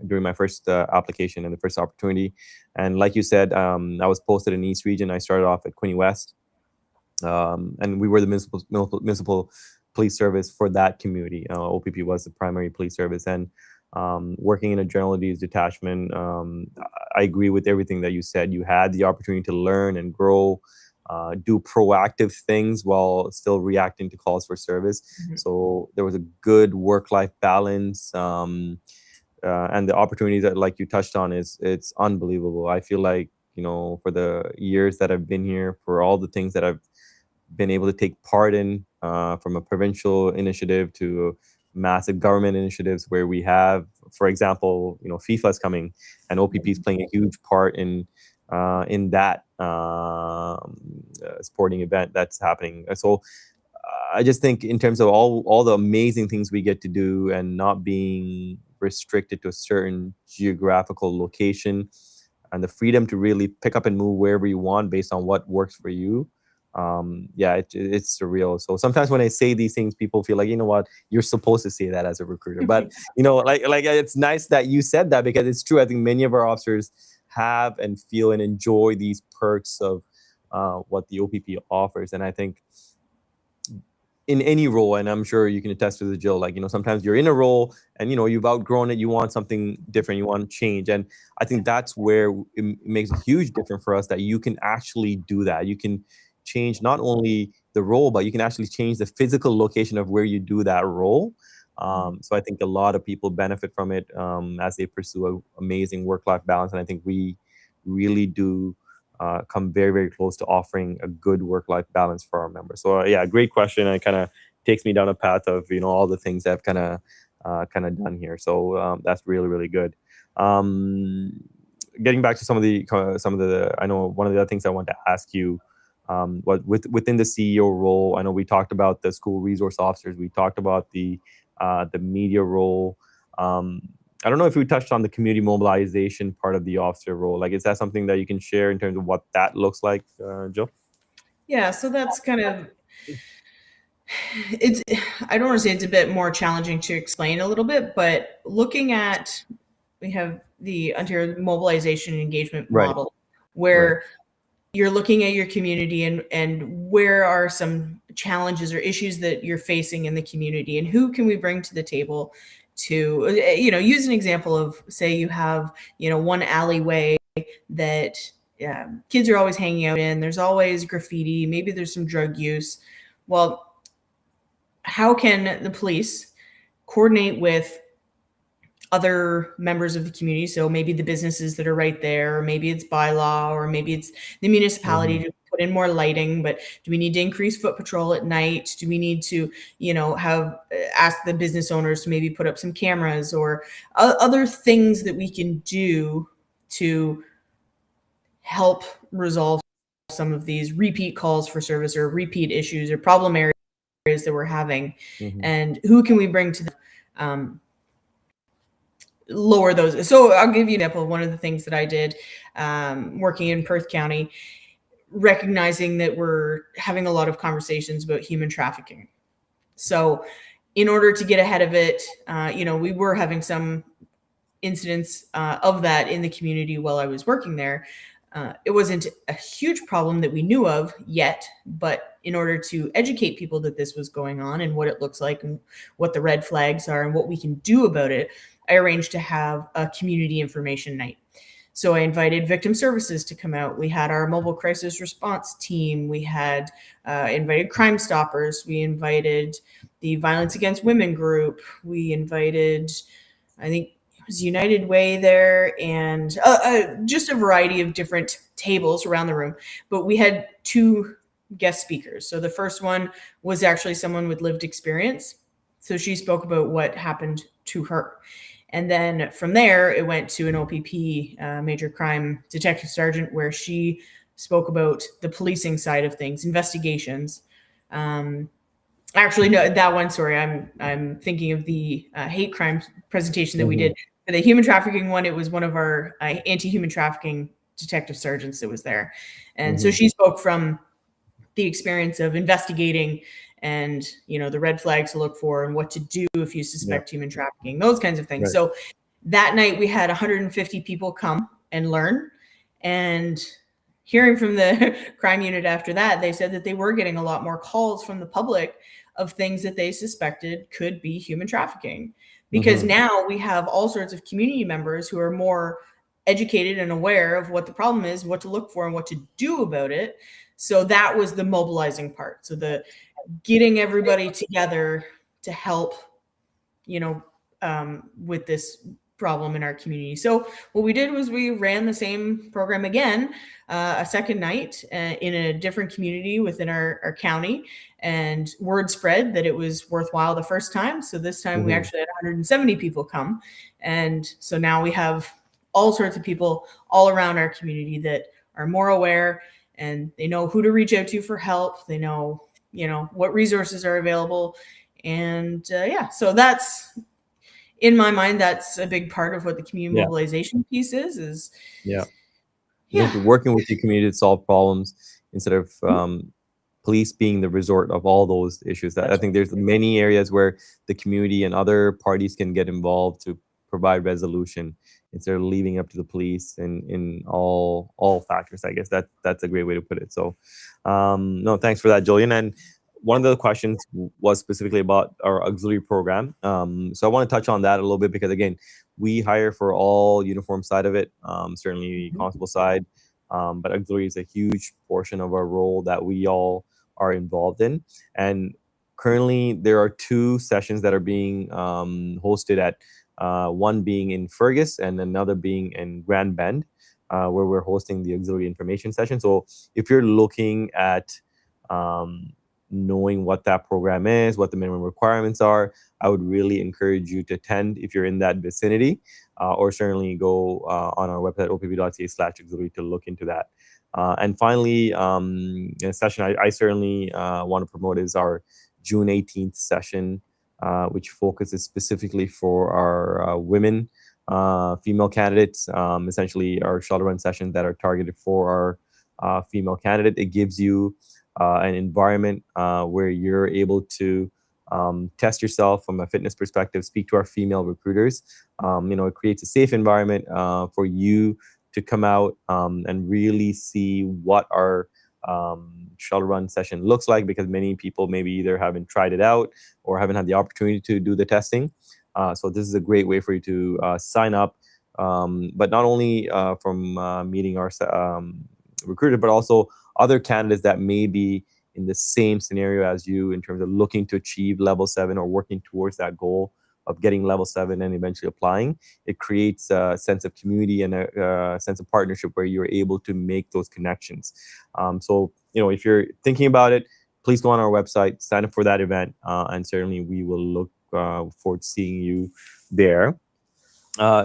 during my first application and the first opportunity. And like you said, I was posted in East Region. I started off at Quinte West, and we were the municipal police service for that community. OPP was the primary police service, and working in a general duties detachment, I agree with everything that you said. You had the opportunity to learn and grow do proactive things while still reacting to calls for service. Mhm. So there was a good work-life balance, and the opportunities that, like you touched on, it's unbelievable. I feel like, for the years that I've been here, for all the things that I've been able to take part in, from a provincial initiative to massive government initiatives where we have, for example, FIFA is coming, and OPP is playing a huge part in that sporting event that's happening. So I just think, in terms of all the amazing things we get to do and not being restricted to a certain geographical location, and the freedom to really pick up and move wherever you want based on what works for you. Yeah, it's surreal. So sometimes when I say these things, people feel like, what, you're supposed to say that as a recruiter. But like it's nice that you said that, because it's true. I think many of our officers have and feel and enjoy these perks of what the OPP offers. And I think in any role, and I'm sure you can attest to this, Jill, like, sometimes you're in a role and, you've outgrown it, you want something different, you want change. And I think that's where it makes a huge difference for us, that you can actually do that. You can change not only the role, but you can actually change the physical location of where you do that role. So I think a lot of people benefit from it, as they pursue an amazing work-life balance. And I think we really do come very, very close to offering a good work-life balance for our members. So yeah, great question. And it kind of takes me down a path of, all the things that I've kind of done here. So that's really, really good. Getting back to some of the, I know one of the other things I want to ask you, within the CEO role, I know we talked about the school resource officers, we talked about the media role. I don't know if we touched on the community mobilization part of the officer role. Like, is that something that you can share in terms of what that looks like, Jill? Yeah, so that's kind of, I don't want to say it's a bit more challenging to explain a little bit, but we have the Ontario Mobilization and Engagement Right. Model, where you're looking at your community and where are some challenges or issues that you're facing in the community, and who can we bring to the table to, use an example of, say you have, one alleyway that kids are always hanging out in, there's always graffiti, maybe there's some drug use. Well, how can the police coordinate with other members of the community? So maybe the businesses that are right there, or maybe it's bylaw, or maybe it's the municipality to put in more lighting. But do we need to increase foot patrol at night? Do we need to, ask the business owners to maybe put up some cameras, or other things that we can do to help resolve some of these repeat calls for service, or repeat issues, or problem areas that we're having? And who can we bring to the lower those? So I'll give you an example of one of the things that I did, working in Perth County, recognizing that we're having a lot of conversations about human trafficking. So in order to get ahead of it, we were having some incidents of that in the community while I was working there. It wasn't a huge problem that we knew of yet, but in order to educate people that this was going on and what it looks like and what the red flags are and what we can do about it, I arranged to have a community information night. So I invited victim services to come out. We had our mobile crisis response team. We had invited Crime Stoppers. We invited the Violence Against Women group. We invited, I think it was United Way there, and just a variety of different tables around the room. But we had 2 guest speakers. So the first one was actually someone with lived experience. So she spoke about what happened to her. And then from there, it went to an OPP, major crime detective sergeant, where she spoke about the policing side of things, investigations. Actually, no, that one, sorry, I'm thinking of the hate crime presentation that we did. For the human trafficking one, it was one of our anti-human trafficking detective sergeants that was there. And so she spoke from the experience of investigating, and the red flags to look for, and what to do if you suspect human trafficking, those kinds of things. So that night we had 150 people come and learn. And hearing from the crime unit after that, they said that they were getting a lot more calls from the public of things that they suspected could be human trafficking, because now we have all sorts of community members who are more educated and aware of what the problem is, what to look for, and what to do about it. So that was the mobilizing part. So the getting everybody together to help, with this problem in our community. So what we did was we ran the same program again, a second night in a different community within our county, and word spread that it was worthwhile the first time. So this time we actually had 170 people come. And so now we have all sorts of people all around our community that are more aware, and they know who to reach out to for help. They know, what resources are available. And so that's, in my mind, that's a big part of what the community mobilization piece is working with your community to solve problems instead of police being the resort of all those issues. I think there's many areas where the community and other parties can get involved to provide resolution instead of leaving up to the police in all factors. I guess that's a great way to put it. So no, thanks for that, Jillian. And one of the questions was specifically about our auxiliary program. So I want to touch on that a little bit because, again, we hire for all uniform side of it, certainly constable side, but auxiliary is a huge portion of our role that we all are involved in. And currently there are 2 sessions that are being hosted at, one being in Fergus and another being in Grand Bend, where we're hosting the auxiliary information session. So if you're looking at knowing what that program is, what the minimum requirements are, I would really encourage you to attend if you're in that vicinity, or certainly go on our website, opv.ca/auxiliary, to look into that. And finally, a session I certainly want to promote is our June 18th session, which focuses specifically for our women, female candidates, essentially our shuttle run sessions that are targeted for our female candidate. It gives you an environment where you're able to test yourself from a fitness perspective, speak to our female recruiters. It creates a safe environment for you to come out and really see what our shuttle run session looks like, because many people maybe either haven't tried it out or haven't had the opportunity to do the testing. So this is a great way for you to sign up, but not only from meeting our recruiter, but also other candidates that may be in the same scenario as you in terms of looking to achieve level 7 or working towards that goal of getting level 7 and eventually applying. It creates a sense of community and a sense of partnership where you're able to make those connections. So, if you're thinking about it, please go on our website, sign up for that event, and certainly we will look forward to seeing you there.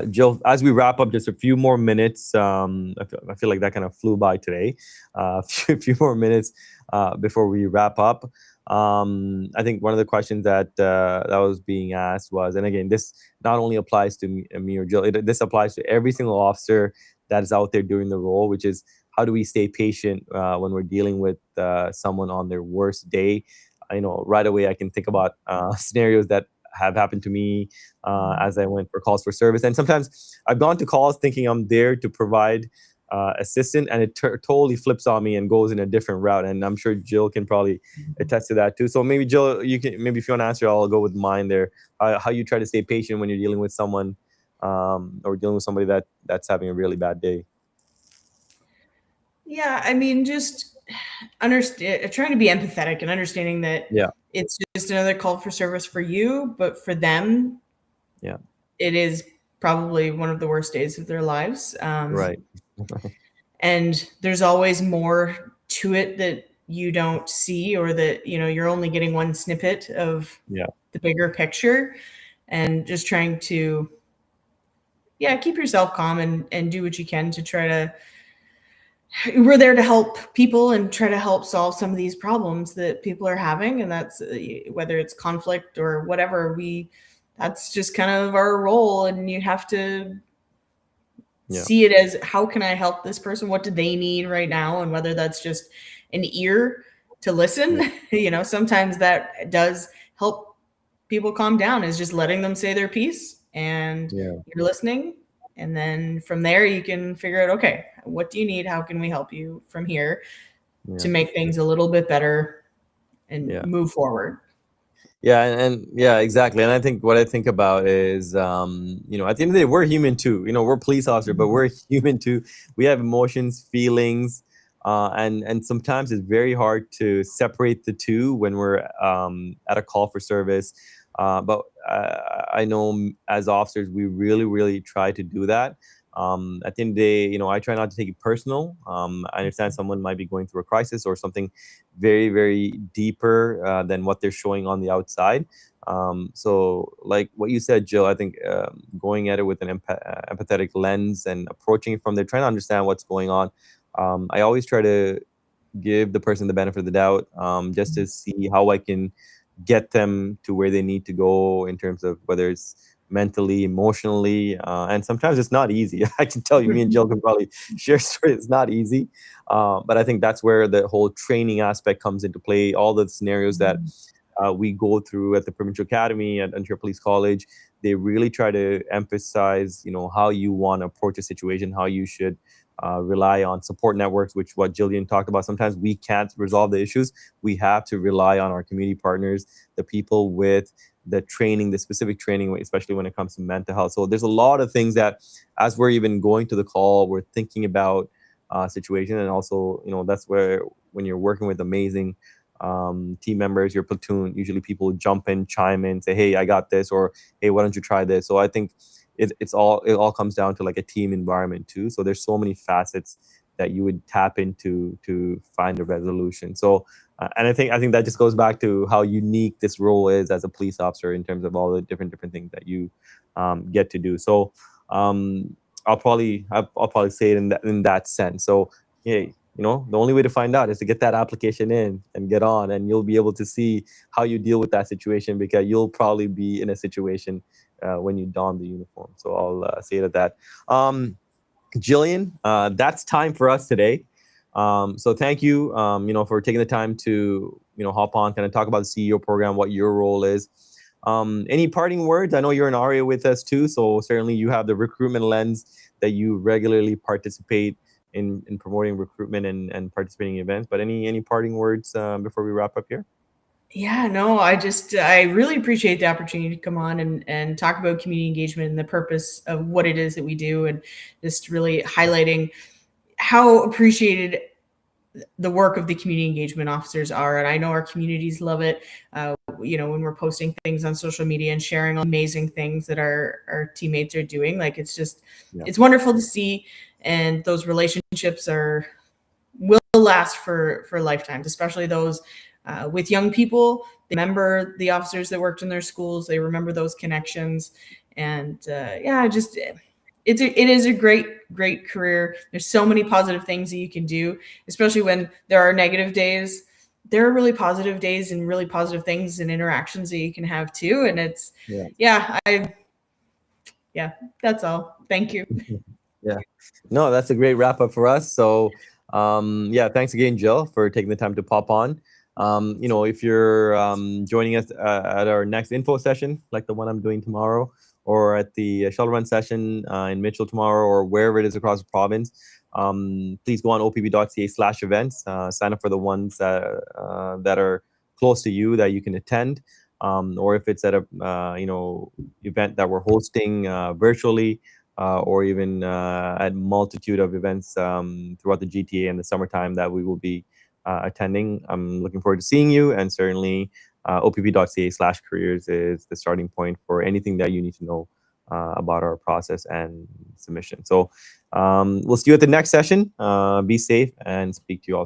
Jill, as we wrap up, just a few more minutes. I feel like that kind of flew by today. A few more minutes before we wrap up. I think one of the questions that was being asked was, and again, this not only applies to me or Jill, this applies to every single officer that is out there doing the role, which is how do we stay patient when we're dealing with someone on their worst day? Right away I can think about scenarios that have happened to me as I went for calls for service. And sometimes I've gone to calls thinking I'm there to provide assistance, and it totally flips on me and goes in a different route. And I'm sure Jill can probably attest to that too. So maybe Jill, if you want to answer, I'll go with mine there. How you try to stay patient when you're dealing with someone or dealing with somebody that's having a really bad day. Yeah, just trying to be empathetic and understanding that it's just another call for service for you, but for them, it is probably one of the worst days of their lives. Right. And there's always more to it that you don't see, or that you're only getting one snippet of the bigger picture, and just trying to keep yourself calm and do what you can to try to. We're there to help people and try to help solve some of these problems that people are having. And that's whether it's conflict or whatever, that's just kind of our role. And you have to see it as, how can I help this person? What do they need right now? And whether that's just an ear to listen, sometimes that does help people calm down, is just letting them say their piece and you're listening. And then from there, you can figure out, okay, what do you need? How can we help you from here to make things a little bit better and move forward? Yeah, and yeah, exactly. And I think what I think about is, at the end of the day, we're human too. We're police officer, but we're human too. We have emotions, feelings, and sometimes it's very hard to separate the two when we're at a call for service. But I know as officers, we really, really try to do that. At the end of the day, I try not to take it personal. I understand someone might be going through a crisis or something very, very deeper than what they're showing on the outside. So like what you said, Jill, I think going at it with an empathetic lens and approaching it from there, trying to understand what's going on. I always try to give the person the benefit of the doubt, just to see how I can get them to where they need to go in terms of whether it's mentally, emotionally, and sometimes it's not easy. I can tell you, me and Jill can probably share stories. It's not easy, but I think that's where the whole training aspect comes into play. All the scenarios that we go through at the Provincial Academy and Ontario Police College, they really try to emphasize, how you want to approach a situation, how you should rely on support networks, which what Jillian talked about. Sometimes we can't resolve the issues. We have to rely on our community partners, the people with the training, the specific training, especially when it comes to mental health. So there's a lot of things that, as we're even going to the call, we're thinking about situation, and also, that's where when you're working with amazing team members, your platoon, usually people jump in, chime in, say, hey, I got this, or hey, why don't you try this? So I think it all comes down to like a team environment too. So there's so many facets that you would tap into to find a resolution. So and I think that just goes back to how unique this role is as a police officer in terms of all the different things that you get to do. So I'll probably say it in that sense. So hey, the only way to find out is to get that application in and get on, and you'll be able to see how you deal with that situation, because you'll probably be in a situation when you don the uniform. So I'll say it at that. Jillian, that's time for us today. So thank you, for taking the time to, hop on, kind of talk about the CEO program, what your role is. Any parting words? I know you're an ARIA with us too, so certainly you have the recruitment lens that you regularly participate in promoting recruitment and participating in events. But any parting words before we wrap up here? Yeah, no, I really appreciate the opportunity to come on and talk about community engagement and the purpose of what it is that we do, and just really highlighting how appreciated the work of the community engagement officers are. And I know our communities love it. When we're posting things on social media and sharing amazing things that our teammates are doing, like it's wonderful to see. And those relationships will last for lifetimes, especially those with young people. They remember the officers that worked in their schools. They remember those connections. And it is a great career. There's so many positive things that you can do, especially when there are negative days. There are really positive days and really positive things and interactions that you can have too. And it's, that's all. Thank you. Yeah. No, that's a great wrap up for us. So, thanks again, Jill, for taking the time to pop on. If you're joining us at our next info session, like the one I'm doing tomorrow, or at the shuttle run session in Mitchell tomorrow, or wherever it is across the province, please go on opb.ca/events. Sign up for the ones that are close to you that you can attend, or if it's at a event that we're hosting virtually. Or even at multitude of events throughout the GTA in the summertime that we will be attending. I'm looking forward to seeing you, and certainly opb.ca/careers is the starting point for anything that you need to know about our process and submission. So we'll see you at the next session. Be safe, and speak to you all.